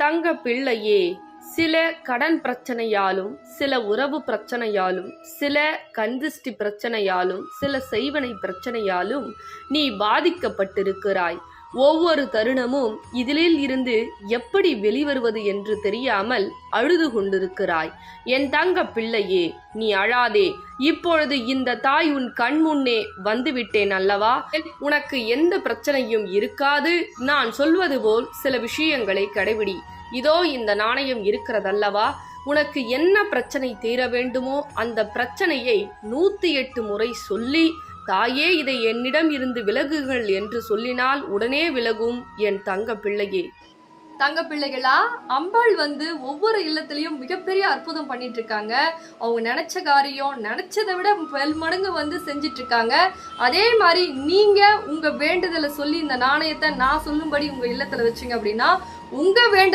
தங்க பிள்ளையே, சில கடன் பிரச்சனையாலும், சில உறவு பிரச்சனையாலும், சில கண்திஷ்டி பிரச்சனையாலும், சில செய்வனை பிரச்சனையாலும் நீ பாதிக்கப்பட்டிருக்கிறாய். ஒவ்வொரு தருணமும் இதிலில் இருந்து எப்படி வெளிவருவது என்று தெரியாமல் அழுது கொண்டிருக்கிறாய். என் தங்க பிள்ளையே, நீ அழாதே. இப்பொழுது இந்த தாய் உன் கண் முன்னே வந்துவிட்டேன் அல்லவா? உனக்கு எந்த பிரச்சனையும் இருக்காது. நான் சொல்வது போல் சில விஷயங்களை கடைபிடி. இதோ இந்த நாணயம் இருக்கிறதல்லவா? உனக்கு என்ன பிரச்சனை தீர வேண்டுமோ அந்த பிரச்சனையை 108 முறை சொல்லி, தாயே இதை என்னிடம் இருந்து விலகுகள் என்று சொல்லினால் உடனே விலகும் என் தங்க பிள்ளையே. தங்க பிள்ளைகளா, அம்பாள் ஒவ்வொரு இல்லத்திலையும் மிகப்பெரிய அற்புதம் பண்ணிட்டு இருக்காங்க. அவங்க நினைச்ச காரியம் நினைச்சதை விட பல்மடங்கு செஞ்சிட்டு இருக்காங்க. அதே மாதிரி நீங்க உங்க வேண்டுதலை சொல்லி இந்த நாணயத்தை நான் சொல்லும்படி உங்க இல்லத்துல வச்சுங்க அப்படின்னா உங்க